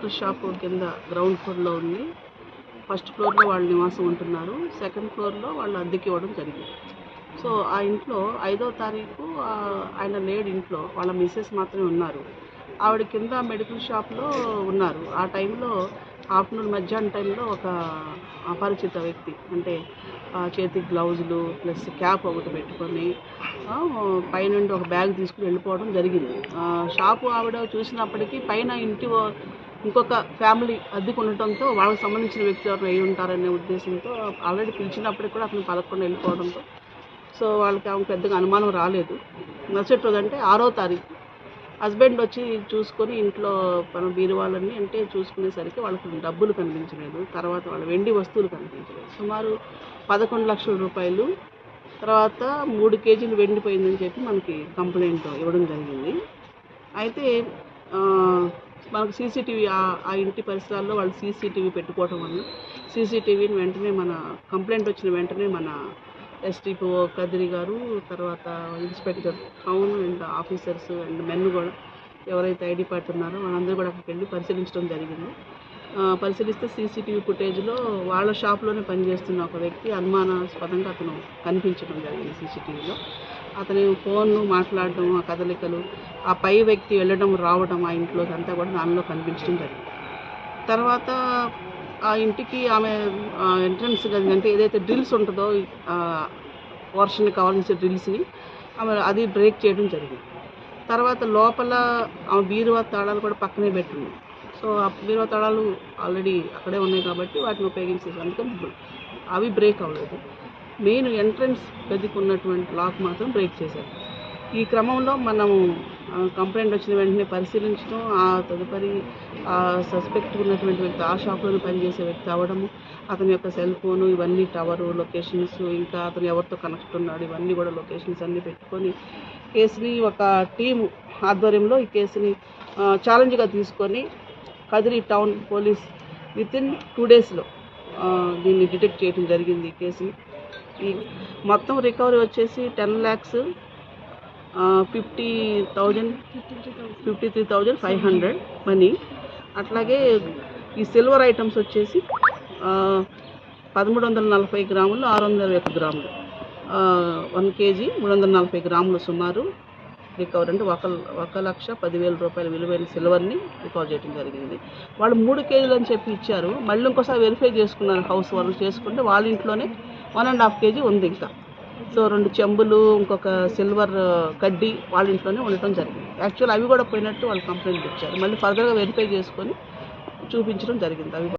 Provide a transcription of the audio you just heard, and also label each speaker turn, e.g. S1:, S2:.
S1: Medical shop కింద ground ఫ్లోర్లో ఉంది. ఫస్ట్ ఫ్లోర్లో వాళ్ళు నివాసం ఉంటున్నారు. సెకండ్ ఫ్లోర్లో వాళ్ళు అద్దెకి ఇవ్వడం జరిగింది. సో ఆ ఇంట్లో 5వ తారీఖు ఆయన లేడు ఇంట్లో, వాళ్ళ మిస్సెస్ మాత్రమే ఉన్నారు. ఆవిడ కింద మెడికల్ షాప్లో ఉన్నారు. ఆ టైంలో ఆఫ్టర్నూన్ మధ్యాహ్నం టైంలో ఒక అపరిచిత వ్యక్తి, అంటే చేతికి గ్లౌజులు ప్లస్ క్యాప్ ఒకటి పెట్టుకొని పైనుండి ఒక బ్యాగ్ తీసుకుని వెళ్ళిపోవడం జరిగింది. షాపు ఆవిడ చూసినప్పటికీ పైన ఇంకొక ఫ్యామిలీ అద్దెకు ఉండటంతో వాళ్ళకి సంబంధించిన వ్యక్తి ఎవరు అయి ఉంటారనే ఉద్దేశంతో ఆల్రెడీ పిలిచినప్పటికి కూడా అతను పలకకుండా వెళ్ళిపోవడంతో సో వాళ్ళకి ఆమె పెద్దగా అనుమానం రాలేదు. మరుసటి రోజు అంటే 6వ తారీఖు హస్బెండ్ వచ్చి చూసుకొని ఇంట్లో బీరువాలన్నీ అంటే చూసుకునేసరికి వాళ్ళకి డబ్బులు కనిపించలేదు. తర్వాత వాళ్ళ వెండి వస్తువులు కనిపించలేదు. సుమారు 11 లక్షల రూపాయలు, తర్వాత 3 కేజీలు వెండిపోయిందని చెప్పి మనకి కంప్లైంట్ ఇవ్వడం జరిగింది. అయితే మనకు సీసీటీవీ ఆ ఇంటి పరిసరాల్లో వాళ్ళు సీసీటీవీ పెట్టుకోవడం వల్ల సీసీటీవీని వెంటనే మన కంప్లైంట్ వచ్చిన వెంటనే మన ఎస్టీపీఓ కదిరి గారు, తర్వాత inspector town and officers and men కూడా ఎవరైతే ఐడి పార్టీ ఉన్నారో వాళ్ళందరూ కూడా అక్కడికి వెళ్ళి పరిశీలించడం జరిగింది. పరిశీలిస్తే సీసీటీవీ ఫుటేజ్లో వాళ్ళ షాప్లోనే పనిచేస్తున్న ఒక వ్యక్తి అనుమానాస్పదంగా అతను కనిపించడం జరిగింది. సీసీటీవీలో అతని ఫోన్ మాట్లాడడం, ఆ కదలికలు, ఆ పై వ్యక్తి వెళ్ళడం రావడం ఆ ఇంట్లోకి అంతా కూడా దానిలో కనిపించడం జరిగింది. తర్వాత ఆ ఇంటికి ఆమె ఎంట్రన్స్ గది అంటే ఏదైతే డ్రిల్స్ ఉంటుందో వర్షన్కి కావాల్సిన డ్రిల్స్ని ఆమె అది బ్రేక్ చేయడం జరిగింది. తర్వాత లోపల ఆమె బీరువా తాళాలు కూడా పక్కనే పెట్టింది. సో ఆ బీరువా తాళాలు ఆల్రెడీ అక్కడే ఉన్నాయి కాబట్టి వాటిని ఉపయోగించేసి అందుకని అవి బ్రేక్ అవ్వలేదు. మెయిన్ ఎంట్రన్స్ గదికి ఉన్నటువంటి లాక్ మాత్రం బ్రేక్ చేశారు. ఈ క్రమంలో మనము కంప్లైంట్ వచ్చిన వెంటనే పరిశీలించడం, ఆ తదుపరి సస్పెక్ట్ ఉన్నటువంటి వ్యక్తి ఆ షాప్లోనే పనిచేసే వ్యక్తి అవ్వడము, అతని యొక్క సెల్ ఫోను ఇవన్నీ టవరు లొకేషన్స్, ఇంకా అతను ఎవరితో కనెక్ట్ ఉన్నాడు ఇవన్నీ కూడా లొకేషన్స్ అన్నీ పెట్టుకొని కేసుని ఒక టీము ఆధ్వర్యంలో ఈ కేసుని ఛాలెంజ్గా తీసుకొని కదిరి టౌన్ పోలీస్ వితిన్ 2 డేస్లో దీన్ని డిటెక్ట్ చేయడం జరిగింది. ఈ కేసుని ఈ మొత్తం రికవరీ వచ్చేసి 10,53,500 మనీ. అట్లాగే ఈ సిల్వర్ ఐటమ్స్ వచ్చేసి 1340 గ్రాములు, 621 గ్రాములు, 1 కేజీ 340 గ్రాములు సుమారు రికవర్ అంటే 1,10,000 రూపాయల విలువైన సిల్వర్ని రికవర్ చేయడం జరిగింది. వాళ్ళు 3 కేజీలు అని చెప్పి ఇచ్చారు. మళ్ళీ ఇంకోసారి వెరిఫై చేసుకున్నారు, హౌస్ వాళ్ళు చేసుకుంటే వాళ్ళ ఇంట్లోనే 1.5 కేజీ ఉంది ఇంకా. సో 2 చెంబులు, ఇంకొక సిల్వర్ కడ్డీ వాళ్ళ ఇంట్లోనే ఉండటం జరిగింది. యాక్చువల్ అవి కూడా పోయినట్టు వాళ్ళు కంప్లైంట్ ఇచ్చారు. మళ్ళీ ఫర్దర్గా వెరిఫై చేసుకొని చూపించడం జరిగింది అవి.